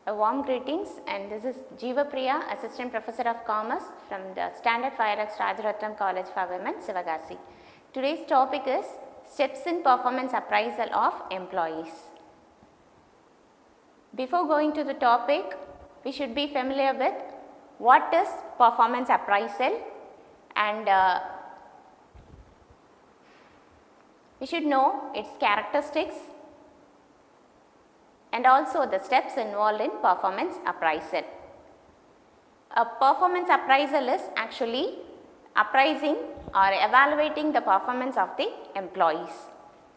A warm greetings, and this is Jeeva Priya, Assistant Professor of Commerce from the Standard 5X Rajaratnam College for Women, Sivagasi. Today's topic is Steps in Performance Appraisal of Employees. Before going to the topic, we should be familiar with what is performance appraisal, and we should know its characteristics and also the steps involved in performance appraisal. A performance appraisal is actually appraising or evaluating the performance of the employees.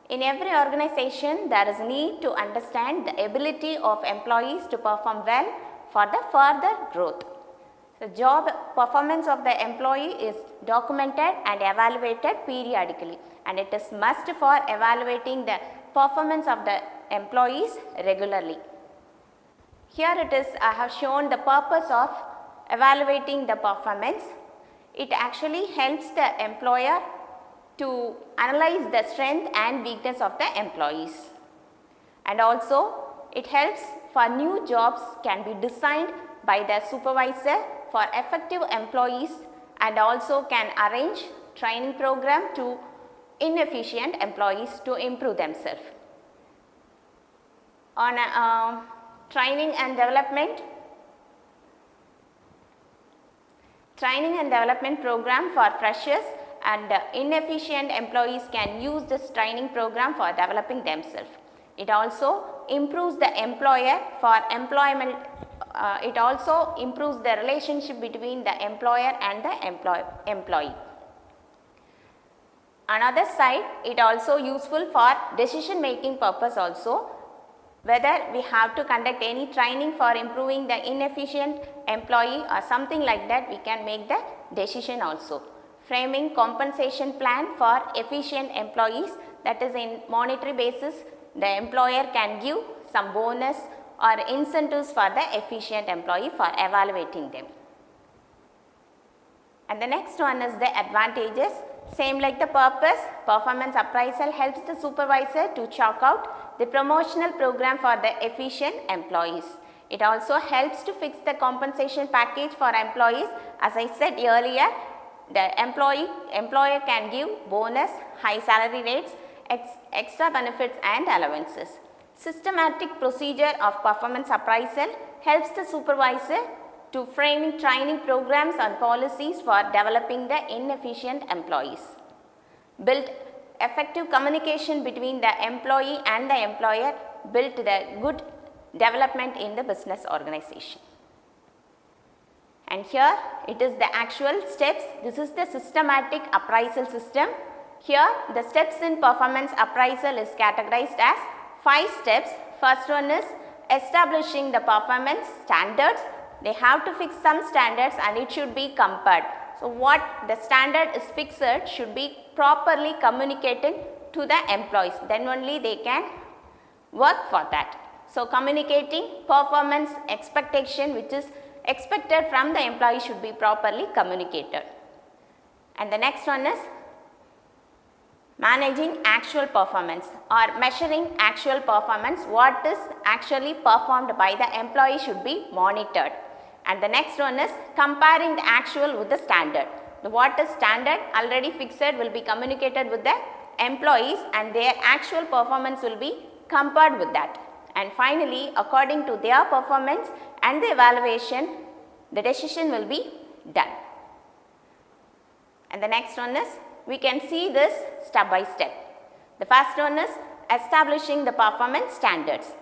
In every organization, there is need to understand the ability of employees to perform well for the further growth. The job performance of the employee is documented and evaluated periodically, and it is must for evaluating the performance of the employees regularly. Here it is, I have shown the purpose of evaluating the performance. It actually helps the employer to analyze the strength and weakness of the employees, and also it helps for new jobs can be designed by the supervisor for effective employees, and also can arrange training program to inefficient employees to improve themselves. On training and development program for freshers and inefficient employees can use this training program for developing themselves. It also improves the employer for employment. It also improves the relationship between the employer and the employee. Another side, it also useful for decision making purpose also. Whether we have to conduct any training for improving the inefficient employee or something like that, we can make the decision also. Framing compensation plan for efficient employees, that is in monetary basis, the employer can give some bonus or incentives for the efficient employee for evaluating them. And the next one is the advantages. Same like the purpose, performance appraisal helps the supervisor to chalk out the promotional program for the efficient employees. It also helps to fix the compensation package for employees. As I said earlier, the employer can give bonus, high salary rates, extra benefits and allowances. Systematic procedure of performance appraisal helps the supervisor to framing training programs and policies for developing the inefficient employees. Build effective communication between the employee and the employer, build the good development in the business organization. And here it is the actual steps. This is the systematic appraisal system. Here the steps in performance appraisal is categorized as 5 steps. First one is establishing the performance standards. They have to fix some standards and it should be compared. So what the standard is fixed should be properly communicated to the employees, then only they can work for that. So communicating performance expectation which is expected from the employee should be properly communicated. And the next one is managing actual performance or measuring actual performance. What is actually performed by the employee should be monitored. And the next one is comparing the actual with the standard. What is standard already fixed will be communicated with the employees, and their actual performance will be compared with that. And finally, according to their performance and the evaluation, the decision will be done. And the next one is, we can see this step by step. The first one is establishing the performance standards.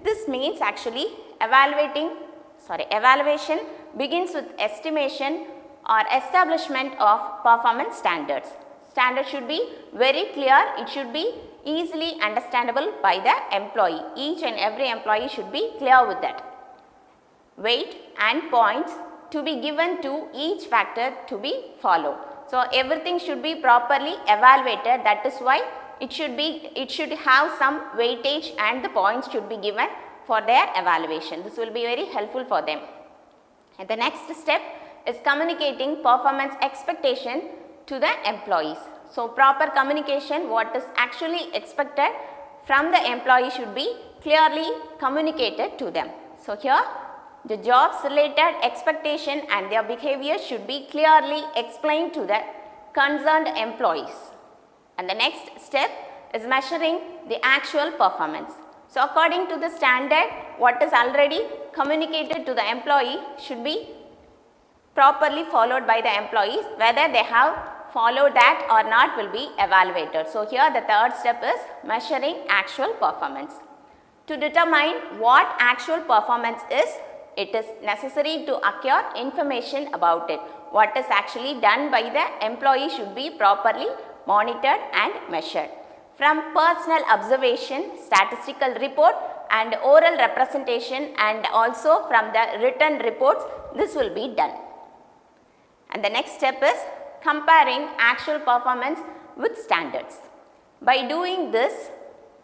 This means actually evaluation begins with estimation or establishment of performance standards. Standards should be very clear, it should be easily understandable by the employee. Each and every employee should be clear with that. Weight and points to be given to each factor to be followed. So everything should be properly evaluated. That is why it should have some weightage and the points should be given for their evaluation. This will be very helpful for them. And the next step is communicating performance expectation to the employees. So proper communication, what is actually expected from the employee should be clearly communicated to them. So, here the jobs related expectation and their behavior should be clearly explained to the concerned employees. And the next step is measuring the actual performance. So, according to the standard, what is already communicated to the employee should be properly followed by the employees. Whether they have followed that or not will be evaluated. So, here the third step is measuring actual performance. To determine what actual performance is, it is necessary to acquire information about it. What is actually done by the employee should be properly monitored and measured. From personal observation, statistical report and oral representation, and also from the written reports, this will be done. And the next step is comparing actual performance with standards. By doing this,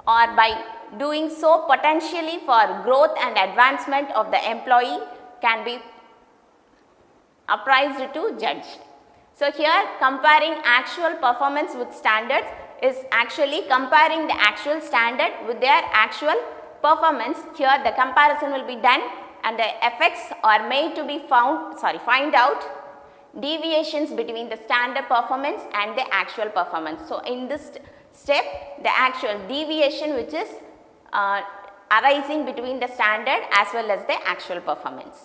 or by doing so, potentially for growth and advancement of the employee can be appraised to judged. So, here comparing actual performance with standards is actually comparing the actual standard with their actual performance. Here the comparison will be done and the effects are made to be find out deviations between the standard performance and the actual performance. So, in this step, the actual deviation which is arising between the standard as well as the actual performance.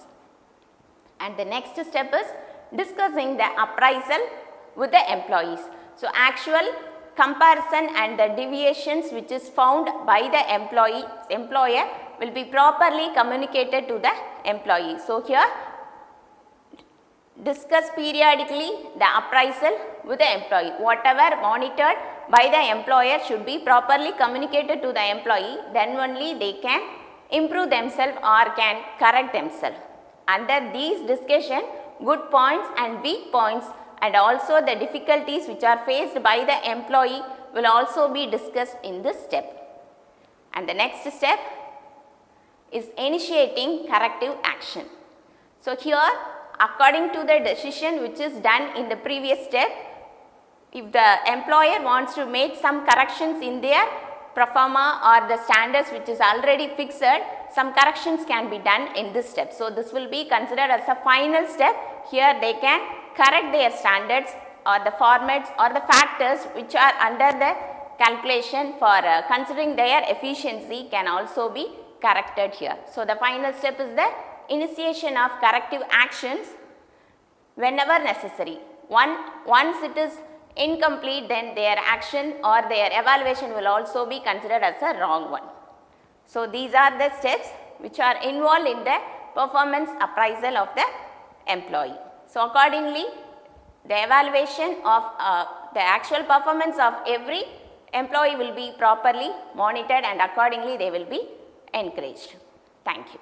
And the next step is discussing the appraisal with the employees. So, actual comparison and the deviations which is found by the employer will be properly communicated to the employee. So, here discuss periodically the appraisal with the employee. Whatever monitored by the employer should be properly communicated to the employee, then only they can improve themselves or can correct themselves. Under these discussion, good points and weak points and also the difficulties which are faced by the employee will also be discussed in this step. And the next step is initiating corrective action. So, here according to the decision which is done in the previous step, if the employer wants to make some corrections in their pro forma or the standards which is already fixed, some corrections can be done in this step. So, this will be considered as a final step. Here they can correct their standards or the formats or the factors which are under the calculation for considering their efficiency can also be corrected here. So, the final step is the initiation of corrective actions whenever necessary. Once it is incomplete, then their action or their evaluation will also be considered as a wrong one. So, these are the steps which are involved in the performance appraisal of the employee. So, accordingly, the evaluation of the actual performance of every employee will be properly monitored and accordingly they will be encouraged. Thank you.